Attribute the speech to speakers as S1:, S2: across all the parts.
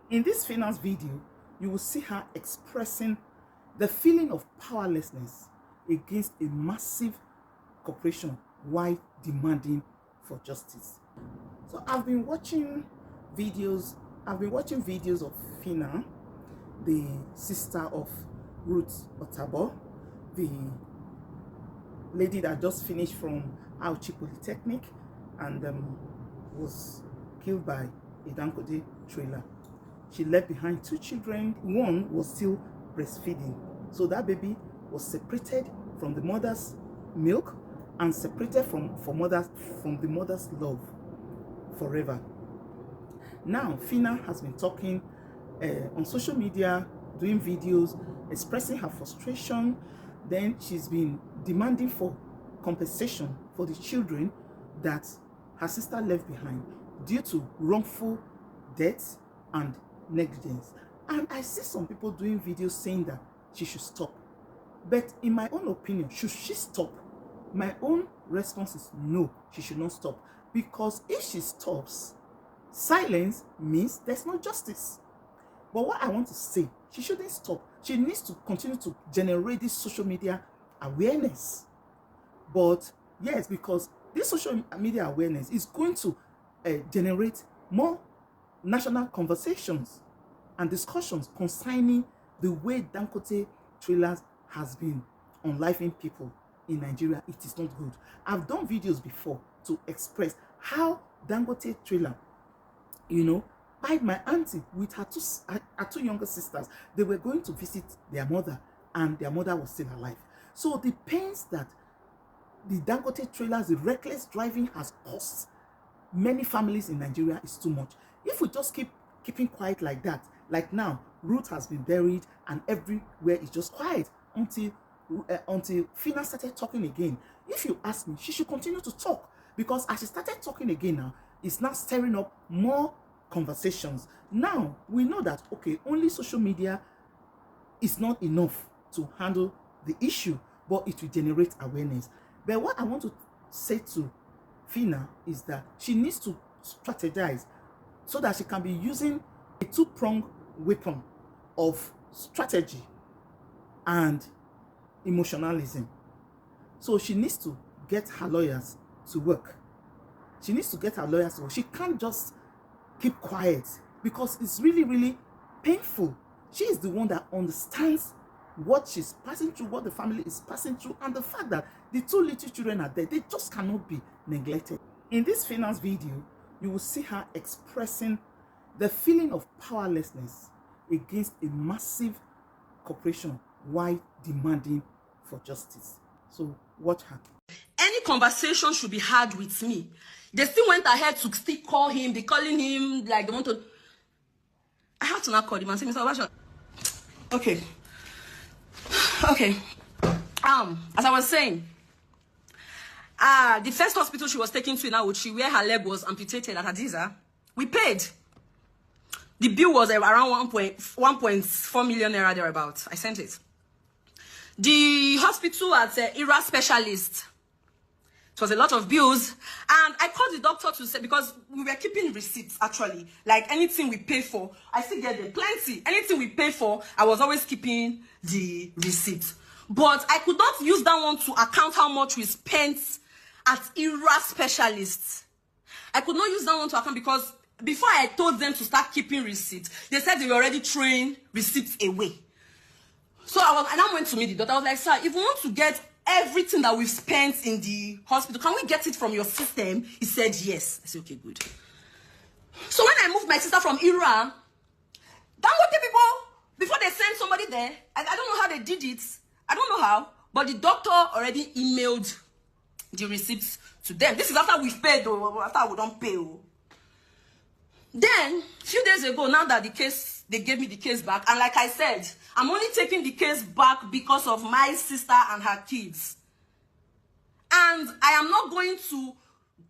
S1: In this Phyna's video, you will see her expressing the feeling of powerlessness against a massive corporation while demanding for justice. So I've been watching videos of Phyna, the sister of Ruth Otabo, the lady that just finished from Auchi Polytechnic and was killed by a Dangote trailer. She left behind 2 children. One was still breastfeeding. So that baby was separated from the mother's milk and separated from the mother's love forever. Now, Phyna has been talking on social media, doing videos, expressing her frustration. Then she's been demanding for compensation for the children that her sister left behind due to wrongful deaths and negligence. And I see some people doing videos saying that she should stop. But in my own opinion, should she stop? My own response is no, she should not stop. Because if she stops, silence means there's no justice. But what I want to say, she shouldn't stop. She needs to continue to generate this social media awareness. But yes, because this social media awareness is going to generate more national conversations and discussions concerning the way Dangote trailers has been unliving people in Nigeria. It is not good. I've done videos before to express how Dangote trailer, by my auntie with her two younger sisters. They were going to visit their mother and their mother was still alive. So the pains that the Dangote trailers, the reckless driving has caused many families in Nigeria is too much. If we just keeping quiet like that, like now, Ruth has been buried and everywhere is just quiet until Phyna started talking again. If you ask me, she should continue to talk, because as she started talking again now, it's now stirring up more conversations. Now we know that okay, only social media is not enough to handle the issue, but it will generate awareness. But what I want to say to Phyna is that she needs to strategize so that she can be using a two-pronged weapon of strategy and emotionalism. So she needs to get her lawyers to work. She needs to get her lawyers to work. She can't just keep quiet because it's really, really painful. She is the one that understands what she's passing through, what the family is passing through, and the fact that the 2 little children are there. They just cannot be neglected. In this Phyna's video, you will see her expressing the feeling of powerlessness against a massive corporation while demanding for justice. So watch her.
S2: Any conversation should be had with me. They still went ahead to still call him. They calling him like they want to. I have to now call him and say, Mr. Obasha. Okay. As I was saying, the first hospital she was taken to in Auchi, where her leg was amputated at Hadiza, we paid. The bill was around 1.4 million naira thereabouts. I sent it. The hospital at Ira Specialist, it was a lot of bills, and I called the doctor to say, because we were keeping receipts actually, like anything we pay for, I still get there plenty. Anything we pay for, I was always keeping the receipt. But I could not use that one to account how much we spent at Ira Specialists. I could not use that one to account because before I told them to start keeping receipts, they said they were already throwing receipts away. So I went to meet the doctor. I was like, sir, if we want to get everything that we've spent in the hospital, can we get it from your system? He said yes. I said, okay, good. So when I moved my sister from Ira, Dangote people, before they sent somebody there, I don't know how they did it. I don't know how, but the doctor already emailed the receipts to them. This is after we've paid, though, after we don't pay. Oh. Then, a few days ago, now that they gave me the case back, and like I said, I'm only taking the case back because of my sister and her kids. And I am not going to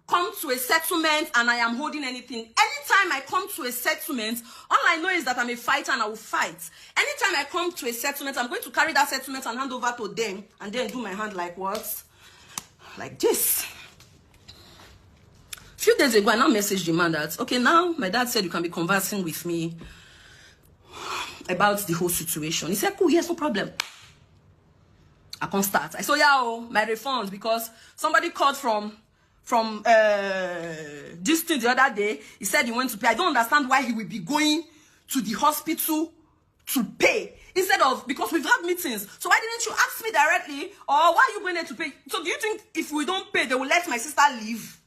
S2: come to a settlement and I am holding anything. Anytime I come to a settlement, all I know is that I'm a fighter and I will fight. Anytime I come to a settlement, I'm going to carry that settlement and hand over to them and then do my hand like what? Like this. A few days ago, I now messaged the man that, okay, now my dad said you can be conversing with me about the whole situation. He said, cool, yes, no problem. I can't start. I said, yeah, oh, my refund, because somebody called from this thing the other day. He said he went to pay. I don't understand why he will be going to the hospital to pay instead of, because we've had meetings. So why didn't you ask me directly, or why are you going there to pay? So do you think if we don't pay, they will let my sister leave?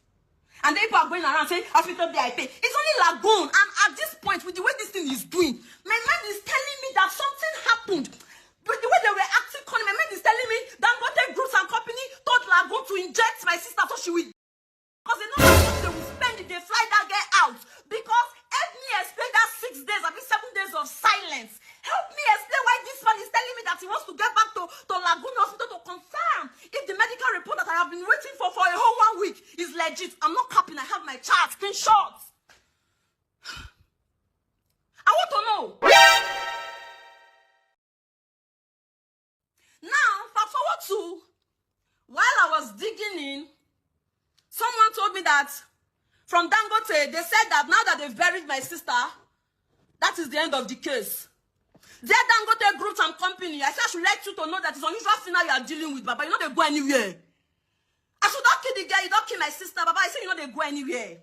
S2: And then people are going around saying, hospital day I pay. It's only Lagoon. And at this point, with the way this thing is doing, my mind is telling me that something happened. But the way they were acting, my mind is telling me Dangote Groups and Company told Lagoon to inject my sister so she will. Because they know how much they will spend if they fly that girl out. Because help me explain that 6 days, I mean 7 days of silence. Help me explain why this man is telling me that he wants to get back to Lagoon Hospital to confirm if the medical report that I have been waiting for a whole 1 week is legit. I'm not capping, I have my chart, screenshots. I want to know. Now, fast forward to, while I was digging in, someone told me that from Dangote, they said that now that they've buried my sister, that is the end of the case. Their Dangote Groups and Company, I said I should let you to know that it's unusual Phyna you are dealing with, Baba. You know they go anywhere. I should not kill the girl, you don't kill my sister, Baba. I say you know they go anywhere.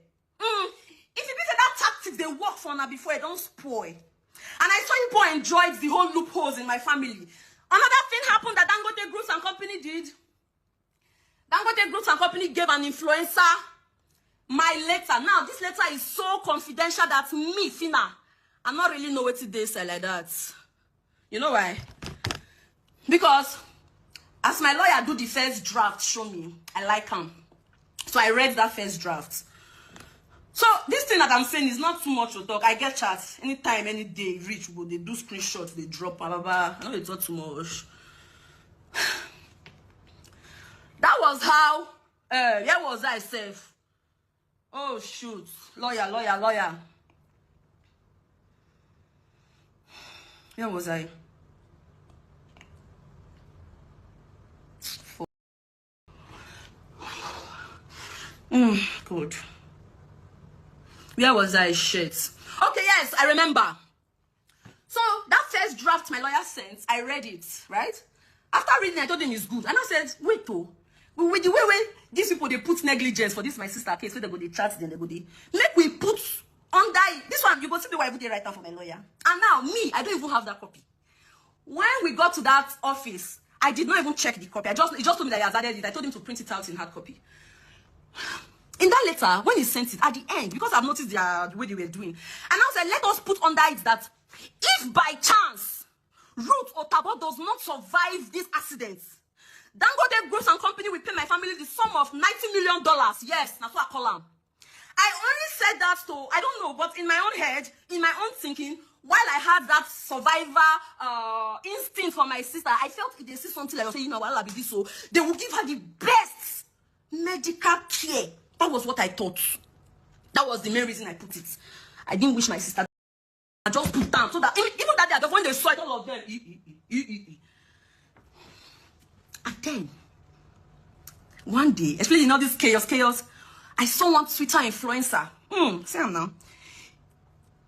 S2: If you say that tactic, they work for now before it don't spoil. And I saw people enjoyed the whole loopholes in my family. Another thing happened that Dangote Groups and Company did. Dangote Groups and Company gave an influencer my letter. Now, this letter is so confidential that me, Phyna, I not really know what they say like that. You know why? Because as my lawyer do the first draft, show me, I like him. So I read that first draft. So this thing that I'm saying is not too much to talk. I get chats anytime, any day, reach, but they do screenshots, they drop, blah, blah, blah. I know they talk too much. That was how, where was I safe? Oh, shoot. Lawyer. Where was I? Good. Where was I? Shit. Okay, yes, I remember. So, that first draft my lawyer sent, I read it, right? After reading, I told him it's good. And I said, wait, though. With the way these people, they put negligence for this my sister case, so they go, they chat, then they go, they make we put under this one, you go see the way I put it right now for my lawyer. And now, me, I don't even have that copy. When we got to that office, I did not even check the copy. He just told me that he has added it. I told him to print it out in hard copy. In that letter, when he sent it, at the end, because I've noticed the way they were doing, and I said, let us put under it that if by chance Ruth or Tabo does not survive this accident, Dangote Groups and Company will pay my family the sum of $90 million. Yes, that's what I call them. I only said that to, I don't know, but in my own head, in my own thinking, while I had that survivor instinct for my sister, I felt if they see something like, you know, I'll be this, so they will give her the best medical care. That was what I thought. That was the main reason I put it. I didn't wish my sister. I just put down so that even that day, when they saw it, all of them. And then, one day, especially in all this chaos, I saw one Twitter influencer. See him now.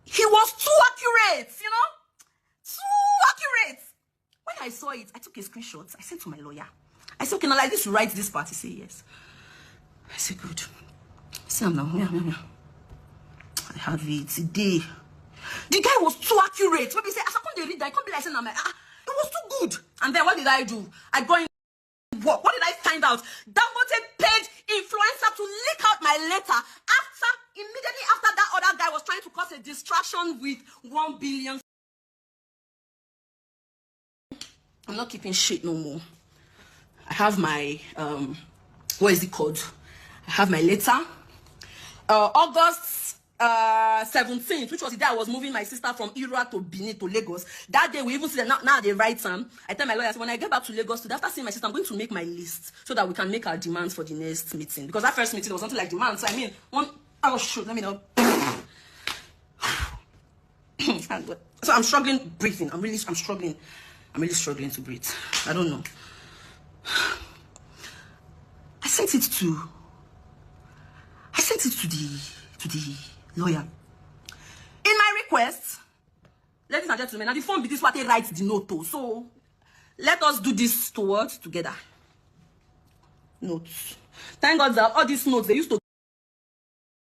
S2: He was too accurate, you know? Too accurate. When I saw it, I took a screenshot. I sent to my lawyer. I said, okay, now like this, you write this part. He said, yes. I said, good. See him now. Yeah. I have it today. The guy was too accurate. When he said, I can't read that. I can't be like saying, it was too good. And then what did I do? I go in work. What did I find out? Dangote paid influencer to leak out my letter immediately after that other guy was trying to cause a distraction with 1 billion. I'm not keeping shit no more. I have my what is it called? I have my letter. August 17th, which was the day I was moving my sister from Ira to Benin to Lagos. That day we even see that now they write I tell my lawyer, when I get back to Lagos today, after seeing my sister, I'm going to make my list so that we can make our demands for the next meeting. Because that first meeting was something like demands. So I mean, let me know. So I'm struggling breathing. I'm really struggling to breathe. I don't know. I sent it to the lawyer. In my request, Ladies and gentlemen, now the phone be this what they write the note to. So let us do this towards together. Notes. Thank God that all these notes they used to